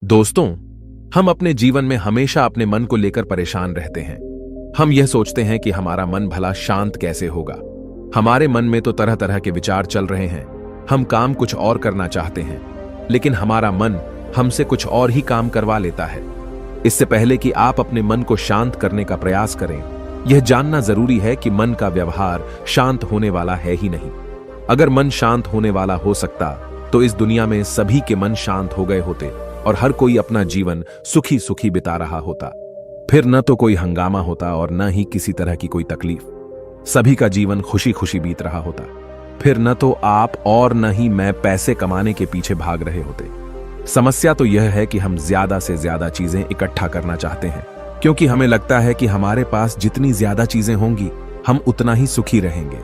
दोस्तों, हम अपने जीवन में हमेशा अपने मन को लेकर परेशान रहते हैं। हम यह सोचते हैं कि हमारा मन भला शांत कैसे होगा। हमारे मन में तो तरह तरह के विचार चल रहे हैं। हम काम कुछ और करना चाहते हैं, लेकिन हमारा मन हमसे कुछ और ही काम करवा लेता है। इससे पहले कि आप अपने मन को शांत करने का प्रयास करें, यह जानना जरूरी है कि मन का व्यवहार शांत होने वाला है ही नहीं। अगर मन शांत होने वाला हो सकता तो इस दुनिया में सभी के मन शांत हो गए होते और हर कोई अपना जीवन सुखी सुखी बिता रहा होता। फिर न तो कोई हंगामा होता और न ही किसी तरह की कोई तकलीफ। सभी का जीवन खुशी खुशी बीत रहा होता। फिर न तो आप और न ही मैं पैसे कमाने के पीछे भाग रहे होते। समस्या तो यह है कि हम ज्यादा से ज्यादा चीजें इकट्ठा करना चाहते हैं, क्योंकि हमें लगता है कि हमारे पास जितनी ज्यादा चीजें होंगी हम उतना ही सुखी रहेंगे।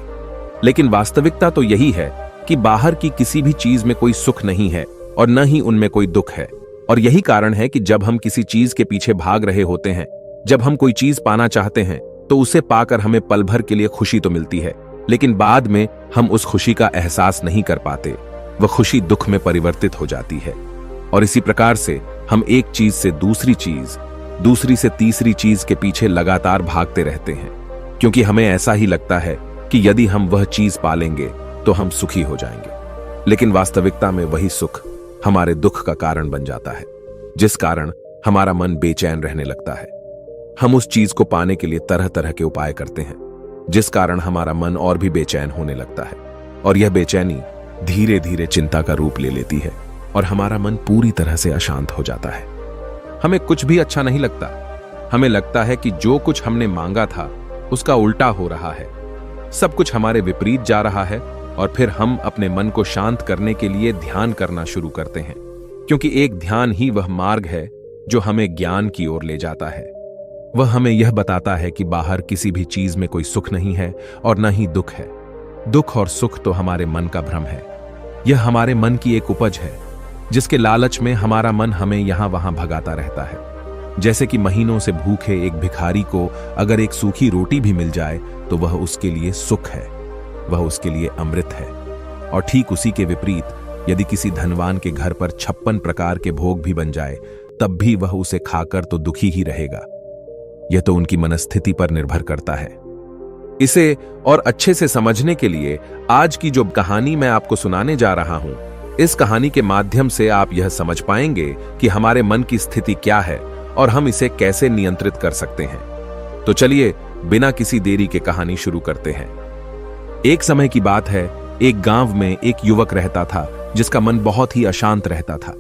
लेकिन वास्तविकता तो यही है कि बाहर की किसी भी चीज में कोई सुख नहीं है और न ही उनमें कोई दुख है। और यही कारण है कि जब हम किसी चीज के पीछे भाग रहे होते हैं, जब हम कोई चीज पाना चाहते हैं, तो उसे पाकर हमें पल भर के लिए खुशी तो मिलती है, लेकिन बाद में हम उस खुशी का एहसास नहीं कर पाते। वह खुशी दुख में परिवर्तित हो जाती है। और इसी प्रकार से हम एक चीज से दूसरी चीज, दूसरी से तीसरी चीज के पीछे लगातार भागते रहते हैं, क्योंकि हमें ऐसा ही लगता है कि यदि हम वह चीज पालेंगे तो हम सुखी हो जाएंगे। लेकिन वास्तविकता में वही सुख हमारे दुख का कारण बन जाता है, जिस कारण हमारा मन बेचैन रहने लगता है। हम उस चीज को पाने के लिए तरह तरह के उपाय करते हैं, जिस कारण हमारा मन और भी बेचैन होने लगता है। और यह बेचैनी धीरे धीरे चिंता का रूप ले लेती है और हमारा मन पूरी तरह से अशांत हो जाता है। हमें कुछ भी अच्छा नहीं लगता। हमें लगता है कि जो कुछ हमने मांगा था उसका उल्टा हो रहा है। सब कुछ हमारे विपरीत जा रहा है। और फिर हम अपने मन को शांत करने के लिए ध्यान करना शुरू करते हैं, क्योंकि एक ध्यान ही वह मार्ग है जो हमें ज्ञान की ओर ले जाता है। वह हमें यह बताता है कि बाहर किसी भी चीज में कोई सुख नहीं है और न ही दुख है। दुख और सुख तो हमारे मन का भ्रम है। यह हमारे मन की एक उपज है, जिसके लालच में हमारा मन हमें यहां वहां भगाता रहता है। जैसे कि महीनों से भूखे एक भिखारी को अगर एक सूखी रोटी भी मिल जाए तो वह उसके लिए सुख है, वह उसके लिए अमृत है। और ठीक उसी के विपरीत यदि किसी धनवान के घर पर 56 प्रकार के भोग भी बन जाए, तब भी वह उसे खाकर तो दुखी ही रहेगा। यह तो उनकी मनस्थिति पर निर्भर करता है। इसे और अच्छे से समझने के लिए आज की जो कहानी मैं आपको सुनाने जा रहा हूं, इस कहानी के माध्यम से आप यह समझ पाएंगे कि हमारे मन की स्थिति क्या है और हम इसे कैसे नियंत्रित कर सकते हैं। तो चलिए बिना किसी देरी के कहानी शुरू करते हैं। एक समय की बात है, एक गांव में एक युवक रहता था जिसका मन बहुत ही अशांत रहता था।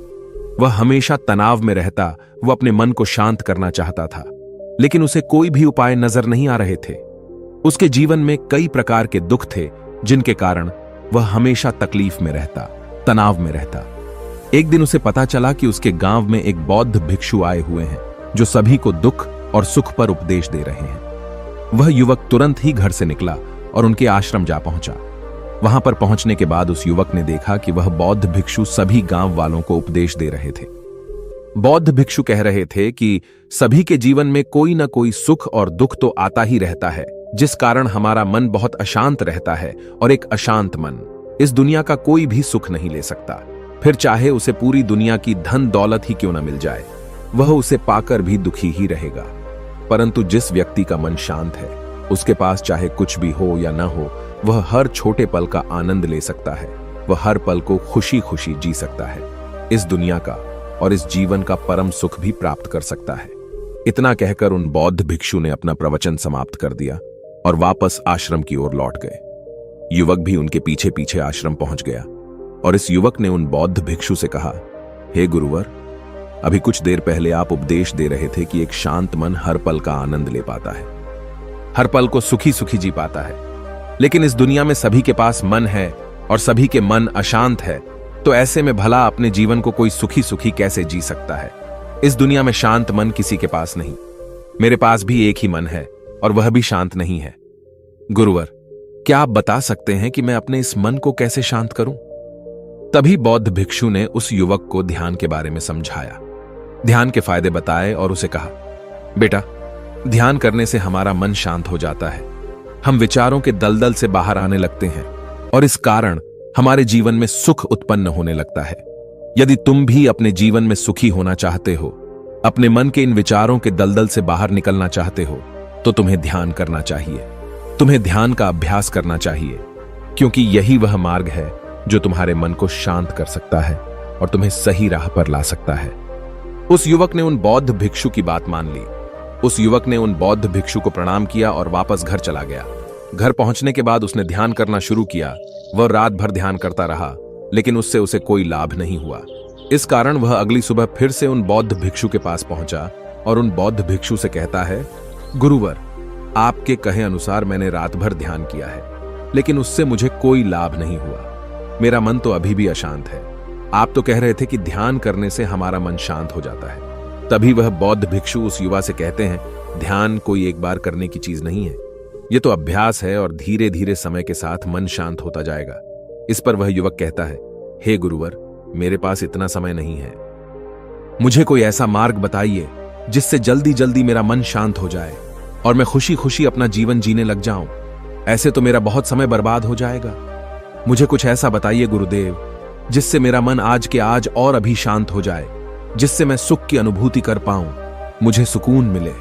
वह हमेशा तनाव में रहता। वह अपने मन को शांत करना चाहता था, लेकिन उसे कोई भी उपाय नजर नहीं आ रहे थे। उसके जीवन में कई प्रकार के दुख थे, जिनके कारण वह हमेशा तकलीफ में रहता, तनाव में रहता। एक दिन उसे पता चला कि उसके गांव में एक बौद्ध भिक्षु आए हुए हैं, जो सभी को दुख और सुख पर उपदेश दे रहे हैं। वह युवक तुरंत ही घर से निकला और उनके आश्रम जा पहुंचा। वहां पर पहुंचने के बाद उस युवक ने देखा कि वह बौद्ध भिक्षु सभी गांव वालों को उपदेश दे रहे थे। बौद्ध भिक्षु कह रहे थे कि सभी के जीवन में कोई ना कोई सुख और दुख तो आता ही रहता है, जिस कारण हमारा मन बहुत अशांत रहता है। और एक अशांत मन इस दुनिया का कोई भी सुख नहीं ले सकता। फिर चाहे उसे पूरी दुनिया की धन दौलत ही क्यों न मिल जाए, वह उसे पाकर भी दुखी ही रहेगा। परंतु जिस व्यक्ति का मन शांत है, उसके पास चाहे कुछ भी हो या ना हो, वह हर छोटे पल का आनंद ले सकता है। वह हर पल को खुशी खुशी जी सकता है। इस दुनिया का और इस जीवन का परम सुख भी प्राप्त कर सकता है। इतना कहकर उन बौद्ध भिक्षु ने अपना प्रवचन समाप्त कर दिया और वापस आश्रम की ओर लौट गए। युवक भी उनके पीछे पीछे आश्रम पहुंच गया और इस युवक ने उन बौद्ध भिक्षु से कहा, हे गुरुवर, अभी कुछ देर पहले आप उपदेश दे रहे थे कि एक शांत मन हर पल का आनंद ले पाता है, हर पल को सुखी सुखी जी पाता है। लेकिन इस दुनिया में सभी के पास मन है और सभी के मन अशांत है, तो ऐसे में भला अपने जीवन को कोई सुखी सुखी कैसे जी सकता है। इस दुनिया में शांत मन किसी के पास नहीं। मेरे पास भी एक ही मन है और वह भी शांत नहीं है। गुरुवर, क्या आप बता सकते हैं कि मैं अपने इस मन को कैसे शांत करूं? तभी बौद्ध भिक्षु ने उस युवक को ध्यान के बारे में समझाया, ध्यान के फायदे बताए और उसे कहा, बेटा, ध्यान करने से हमारा मन शांत हो जाता है। हम विचारों के दलदल से बाहर आने लगते हैं और इस कारण हमारे जीवन में सुख उत्पन्न होने लगता है। यदि तुम भी अपने जीवन में सुखी होना चाहते हो, अपने मन के इन विचारों के दलदल से बाहर निकलना चाहते हो, तो तुम्हें ध्यान करना चाहिए। तुम्हें ध्यान का अभ्यास करना चाहिए, क्योंकि यही वह मार्ग है जो तुम्हारे मन को शांत कर सकता है और तुम्हें सही राह पर ला सकता है। उस युवक ने उन बौद्ध भिक्षु की बात मान ली। उस युवक ने उन बौद्ध भिक्षु को प्रणाम किया और वापस घर चला गया। घर पहुंचने के बाद उसने ध्यान करना शुरू किया। वह रात भर ध्यान करता रहा, लेकिन उससे उसे कोई लाभ नहीं हुआ। इस कारण वह अगली सुबह फिर से उन बौद्ध भिक्षु के पास पहुंचा और उन बौद्ध भिक्षु से कहता है, गुरुवर, आपके कहे अनुसार मैंने रात भर ध्यान किया है, लेकिन उससे मुझे कोई लाभ नहीं हुआ। मेरा मन तो अभी भी अशांत है। आप तो कह रहे थे कि ध्यान करने से हमारा मन शांत हो जाता है। तभी वह बौद्ध भिक्षु उस युवा से कहते हैं, ध्यान कोई एक बार करने की चीज नहीं है, यह तो अभ्यास है और धीरे धीरे समय के साथ मन शांत होता जाएगा। इस पर वह युवक कहता है, हे गुरुवर, मेरे पास इतना समय नहीं है। मुझे कोई ऐसा मार्ग बताइए जिससे जल्दी जल्दी मेरा मन शांत हो जाए और मैं खुशी खुशी अपना जीवन जीने लग जाऊं। ऐसे तो मेरा बहुत समय बर्बाद हो जाएगा। मुझे कुछ ऐसा बताइए गुरुदेव, जिससे मेरा मन आज के आज और अभी शांत हो जाए, जिससे मैं सुख की अनुभूति कर पाऊं, मुझे सुकून मिले।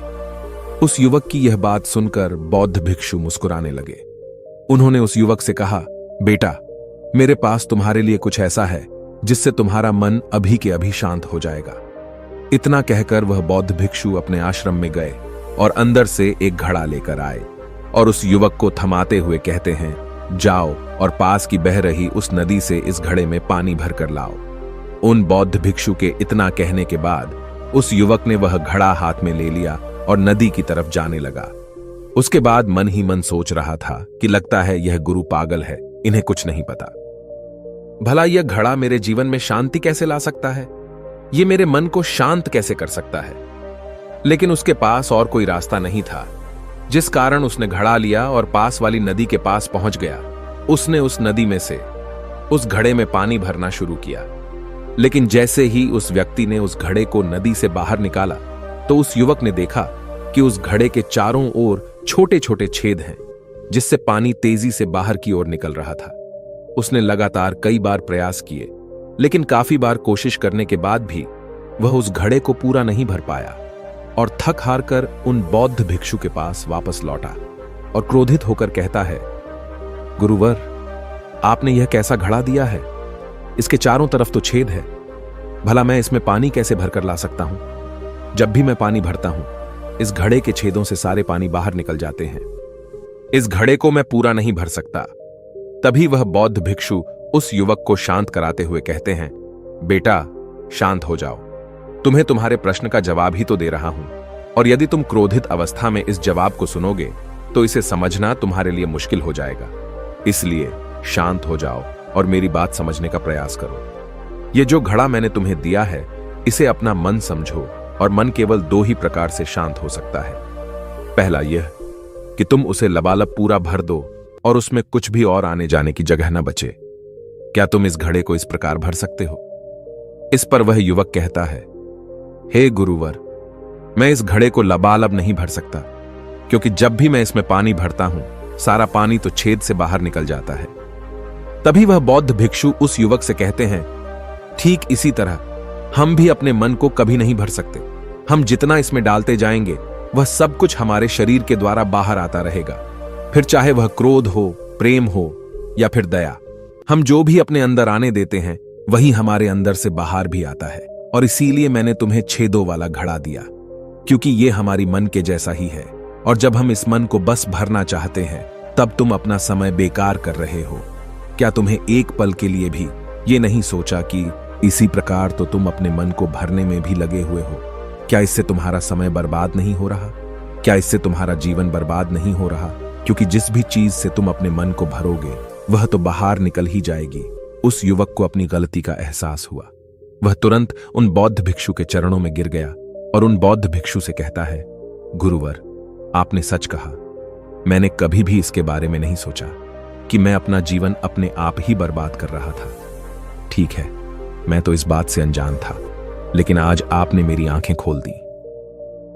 उस युवक की यह बात सुनकर बौद्ध भिक्षु मुस्कुराने लगे। उन्होंने उस युवक से कहा, बेटा, मेरे पास तुम्हारे लिए कुछ ऐसा है जिससे तुम्हारा मन अभी के अभी शांत हो जाएगा। इतना कहकर वह बौद्ध भिक्षु अपने आश्रम में गए और अंदर से एक घड़ा लेकर आए और उस युवक को थमाते हुए कहते हैं, जाओ और पास की बह रही उस नदी से इस घड़े में पानी भर कर लाओ। उन बौद्ध भिक्षु के इतना कहने के बाद उस युवक ने वह घड़ा हाथ में ले लिया और नदी की तरफ जाने लगा। उसके बाद मन ही मन सोच रहा था कि लगता है यह गुरु पागल है, इन्हें कुछ नहीं पता। भला यह घड़ा मेरे जीवन में शांति कैसे ला सकता है? यह मेरे मन को शांत कैसे कर सकता है? लेकिन उसके पास और कोई रास्ता नहीं था, जिस कारण उसने घड़ा लिया और पास वाली नदी के पास पहुंच गया। उसने उस नदी में से उस घड़े में पानी भरना शुरू किया, लेकिन जैसे ही उस व्यक्ति ने उस घड़े को नदी से बाहर निकाला, तो उस युवक ने देखा कि उस घड़े के चारों ओर छोटे छोटे छेद हैं, जिससे पानी तेजी से बाहर की ओर निकल रहा था। उसने लगातार कई बार प्रयास किए, लेकिन काफी बार कोशिश करने के बाद भी वह उस घड़े को पूरा नहीं भर पाया और थक हार कर उन बौद्ध भिक्षु के पास वापस लौटा और क्रोधित होकर कहता है, गुरुवर, आपने यह कैसा घड़ा दिया है? इसके चारों तरफ तो छेद है। भला मैं इसमें पानी कैसे भरकर ला सकता हूं? जब भी मैं पानी भरता हूं, इस घड़े के छेदों से सारे पानी बाहर निकल जाते हैं। इस घड़े को मैं पूरा नहीं भर सकता। तभी वह बौद्ध भिक्षु उस युवक को शांत कराते हुए कहते हैं, बेटा, शांत हो जाओ। तुम्हें तुम्हारे प्रश्न का जवाब ही तो दे रहा हूं, और यदि तुम क्रोधित अवस्था में इस जवाब को सुनोगे तो इसे समझना तुम्हारे लिए मुश्किल हो जाएगा। इसलिए शांत हो जाओ और मेरी बात समझने का प्रयास करो। यह जो घड़ा मैंने तुम्हें दिया है, इसे अपना मन समझो, और मन केवल दो ही प्रकार से शांत हो सकता है। पहला यह कि तुम उसे लबालब पूरा भर दो और उसमें कुछ भी और आने जाने की जगह न बचे। क्या तुम इस घड़े को इस प्रकार भर सकते हो? इस पर वह युवक कहता है, हे गुरुवर, मैं इस घड़े को लबालब नहीं भर सकता, क्योंकि जब भी मैं इसमें पानी भरता हूं, सारा पानी तो छेद से बाहर निकल जाता है। तभी वह बौद्ध भिक्षु उस युवक से कहते हैं, ठीक इसी तरह हम भी अपने मन को कभी नहीं भर सकते। हम जितना इसमें डालते जाएंगे, वह सब कुछ हमारे शरीर के द्वारा बाहर आता रहेगा। फिर चाहे वह क्रोध हो, प्रेम हो या फिर दया, हम जो भी अपने अंदर आने देते हैं, वही हमारे अंदर से बाहर भी आता है। और इसीलिए मैंने तुम्हें छेदों वाला घड़ा दिया, क्योंकि यह हमारी मन के जैसा ही है। और जब हम इस मन को बस भरना चाहते हैं, तब तुम अपना समय बेकार कर रहे हो। क्या तुम्हें एक पल के लिए भी ये नहीं सोचा कि इसी प्रकार तो तुम अपने मन को भरने में भी लगे हुए हो? क्या इससे तुम्हारा समय बर्बाद नहीं हो रहा? क्या इससे तुम्हारा जीवन बर्बाद नहीं हो रहा? क्योंकि जिस भी चीज से तुम अपने मन को भरोगे, वह तो बाहर निकल ही जाएगी। उस युवक को अपनी गलती का एहसास हुआ। वह तुरंत उन बौद्ध भिक्षु के चरणों में गिर गया और उन बौद्ध भिक्षु से कहता है, गुरुवर, आपने सच कहा। मैंने कभी भी इसके बारे में नहीं सोचा कि मैं अपना जीवन अपने आप ही बर्बाद कर रहा था। ठीक है, मैं तो इस बात से अनजान था, लेकिन आज आपने मेरी आंखें खोल दी।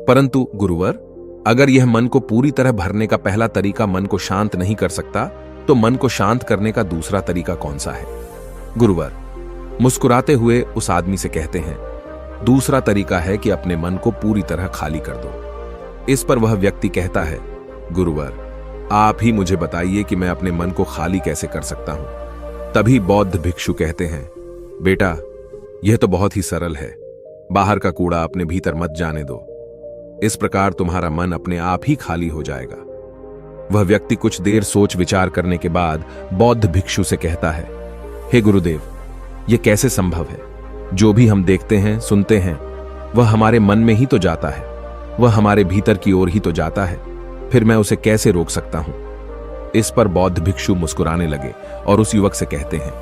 परंतु गुरुवर, अगर यह मन को पूरी तरह भरने का पहला तरीका मन को शांत नहीं कर सकता, तो मन को शांत करने का दूसरा तरीका कौन सा है? गुरुवर, मुस्कुराते हुए उस आदमी से कहते हैं, दूसरा तरीका है कि अपने मन को पूरी तरह खाली कर दो। इस पर वह व्यक्ति कहता है, गुरुवर, आप ही मुझे बताइए कि मैं अपने मन को खाली कैसे कर सकता हूं। तभी बौद्ध भिक्षु कहते हैं, बेटा, यह तो बहुत ही सरल है। बाहर का कूड़ा अपने भीतर मत जाने दो। इस प्रकार तुम्हारा मन अपने आप ही खाली हो जाएगा। वह व्यक्ति कुछ देर सोच विचार करने के बाद बौद्ध भिक्षु से कहता है, हे गुरुदेव, यह कैसे संभव है? जो भी हम देखते हैं, सुनते हैं, वह हमारे मन में ही तो जाता है, वह हमारे भीतर की ओर ही तो जाता है। फिर मैं उसे कैसे रोक सकता हूं? इस पर बौद्ध भिक्षु मुस्कुराने लगे और उस युवक से कहते हैं,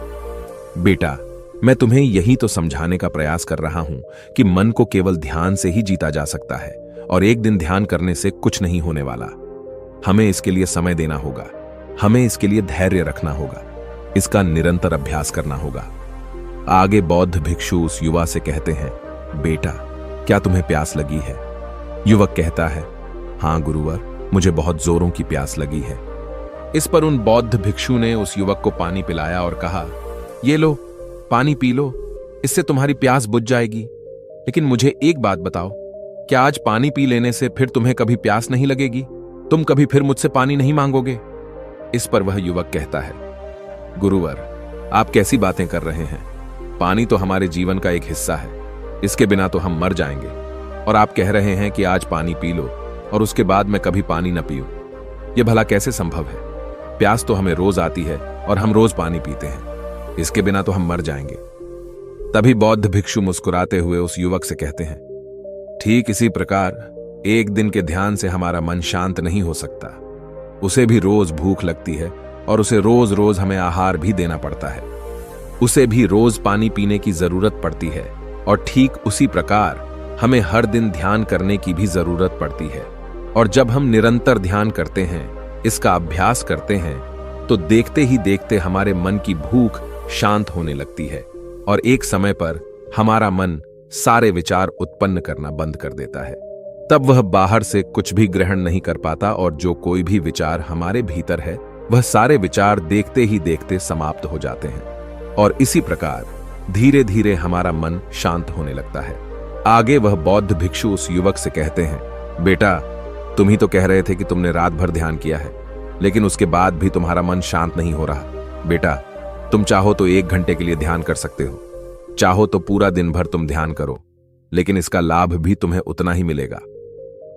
बेटा, मैं तुम्हें यही तो समझाने का प्रयास कर रहा हूं कि मन को केवल ध्यान से ही जीता जा सकता है और एक दिन ध्यान करने से कुछ नहीं होने वाला। हमें इसके लिए समय देना होगा, हमें इसके लिए धैर्य रखना होगा, इसका निरंतर अभ्यास करना होगा। आगे बौद्ध भिक्षु उस युवा से कहते हैं, बेटा, क्या तुम्हें प्यास लगी है? युवक कहता है, हां गुरुवर, मुझे बहुत जोरों की प्यास लगी है। इस पर उन बौद्ध भिक्षु ने उस युवक को पानी पिलाया और कहा, ये लो, पानी पी लो, इससे तुम्हारी प्यास बुझ जाएगी। लेकिन मुझे एक बात बताओ, क्या आज पानी पी लेने से फिर तुम्हें कभी प्यास नहीं लगेगी? तुम कभी फिर मुझसे पानी नहीं मांगोगे? इस पर वह युवक कहता है, गुरुवर, आप कैसी बातें कर रहे हैं? पानी तो हमारे जीवन का एक हिस्सा है, इसके बिना तो हम मर जाएंगे। और आप कह रहे हैं कि आज पानी पी लो और उसके बाद मैं कभी पानी न पीऊं। यह भला कैसे संभव है? प्यास तो हमें रोज आती है और हम रोज पानी पीते हैं, इसके बिना तो हम मर जाएंगे। तभी बौद्ध भिक्षु मुस्कुराते हुए उस युवक से कहते हैं, ठीक इसी प्रकार एक दिन के ध्यान से हमारा मन शांत नहीं हो सकता। उसे भी रोज भूख लगती है और उसे रोज रोज हमें आहार भी देना पड़ता है। उसे भी रोज पानी पीने की जरूरत पड़ती है और ठीक उसी प्रकार हमें हर दिन ध्यान करने की भी जरूरत पड़ती है। और जब हम निरंतर ध्यान करते हैं, इसका अभ्यास करते हैं, तो देखते ही देखते हमारे मन की भूख शांत होने लगती है और एक समय पर हमारा मन सारे विचार उत्पन्न करना बंद कर देता है। तब वह बाहर से कुछ भी ग्रहण नहीं कर पाता और जो कोई भी विचार हमारे भीतर है, वह सारे विचार देखते ही देखते समाप्त हो जाते हैं और इसी प्रकार धीरे धीरे हमारा मन शांत होने लगता है। आगे वह बौद्ध भिक्षु उस युवक से कहते हैं, बेटा, तुम ही तो कह रहे थे कि तुमने रात भर ध्यान किया है, लेकिन उसके बाद भी तुम्हारा मन शांत नहीं हो रहा। बेटा, तुम चाहो तो 1 घंटे के लिए ध्यान कर सकते हो, चाहो तो पूरा दिन भर तुम ध्यान करो, लेकिन इसका लाभ भी तुम्हें उतना ही मिलेगा।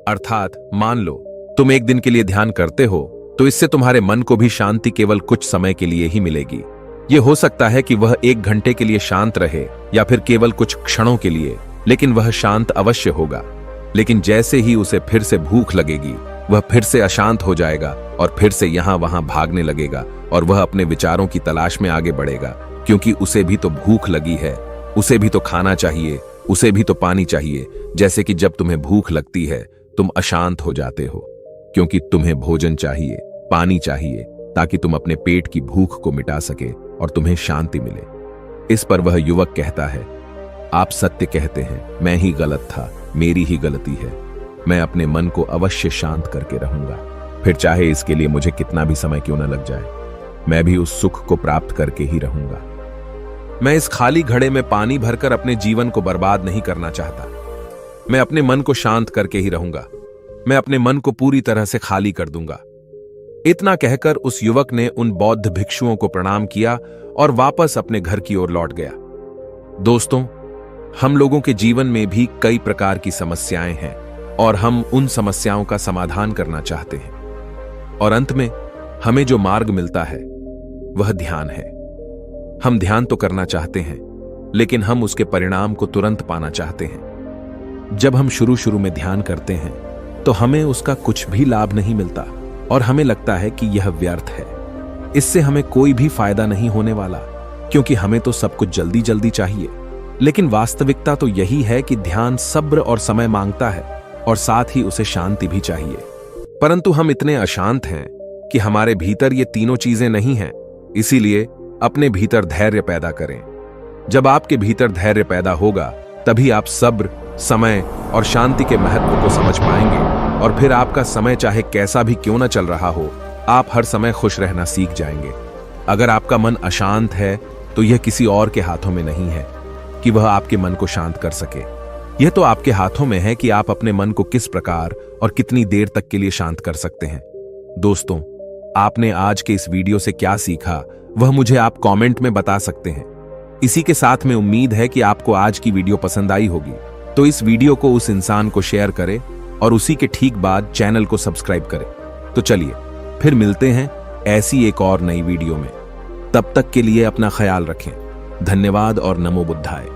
अर्थात मान लो तुम 1 दिन के लिए ध्यान करते हो तो इससे तुम्हारे मन को भी शांति केवल कुछ समय के लिए ही मिलेगी। यह हो सकता है कि वह 1 घंटे के लिए शांत रहे या फिर केवल कुछ क्षणों के लिए, लेकिन वह शांत अवश्य होगा। लेकिन जैसे ही उसे फिर से भूख लगेगी, वह फिर से अशांत हो जाएगा और फिर से यहां वहां भागने लगेगा और वह अपने विचारों की तलाश में आगे बढ़ेगा, क्योंकि उसे भी तो भूख लगी है, उसे भी तो खाना चाहिए, उसे भी तो पानी चाहिए। जैसे कि जब तुम्हें भूख लगती है, तुम अशांत हो जाते हो, क्योंकि तुम्हें भोजन चाहिए, पानी चाहिए, ताकि तुम अपने पेट की भूख को मिटा सके और तुम्हें शांति मिले। इस पर वह युवक कहता है, आप सत्य कहते हैं, मैं ही गलत था, मेरी ही गलती है। मैं अपने मन को अवश्य शांत करके रहूंगा, फिर चाहे इसके लिए मुझे कितना भी समय क्यों न लग जाए, मैं भी उस सुख को प्राप्त करके ही रहूंगा। मैं इस खाली घड़े में पानी भरकर अपने जीवन को बर्बाद नहीं करना चाहता। मैं अपने मन को शांत करके ही रहूंगा। मैं अपने मन को पूरी तरह से खाली कर दूंगा। इतना कहकर उस युवक ने उन बौद्ध भिक्षुओं को प्रणाम किया और वापस अपने घर की ओर लौट गया। दोस्तों, हम लोगों के जीवन में भी कई प्रकार की समस्याएं हैं और हम उन समस्याओं का समाधान करना चाहते हैं, और अंत में हमें जो मार्ग मिलता है वह ध्यान है। हम ध्यान तो करना चाहते हैं, लेकिन हम उसके परिणाम को तुरंत पाना चाहते हैं। जब हम शुरू शुरू में ध्यान करते हैं तो हमें उसका कुछ भी लाभ नहीं मिलता और हमें लगता है कि यह व्यर्थ है, इससे हमें कोई भी फायदा नहीं होने वाला, क्योंकि हमें तो सब कुछ जल्दी जल्दी चाहिए। लेकिन वास्तविकता तो यही है कि ध्यान सब्र और समय मांगता है और साथ ही उसे शांति भी चाहिए। परंतु हम इतने अशांत हैं कि हमारे भीतर ये तीनों चीजें नहीं हैं। इसीलिए अपने भीतर धैर्य पैदा करें। जब आपके भीतर धैर्य पैदा होगा, तभी आप सब्र, समय और शांति के महत्व को समझ पाएंगे, और फिर आपका समय चाहे कैसा भी क्यों न चल रहा हो, आप हर समय खुश रहना सीख जाएंगे। अगर आपका मन अशांत है तो यह किसी और के हाथों में नहीं है कि वह आपके मन को शांत कर सके। यह तो आपके हाथों में है कि आप अपने मन को किस प्रकार और कितनी देर तक के लिए शांत कर सकते हैं। दोस्तों, आपने आज के इस वीडियो से क्या सीखा वह मुझे आप कमेंट में बता सकते हैं। इसी के साथ में उम्मीद है कि आपको आज की वीडियो पसंद आई होगी, तो इस वीडियो को उस इंसान को शेयर करें और उसी के ठीक बाद चैनल को सब्सक्राइब करें। तो चलिए फिर मिलते हैं ऐसी एक और नई वीडियो में। तब तक के लिए अपना ख्याल रखें। धन्यवाद और नमो बुद्धाय।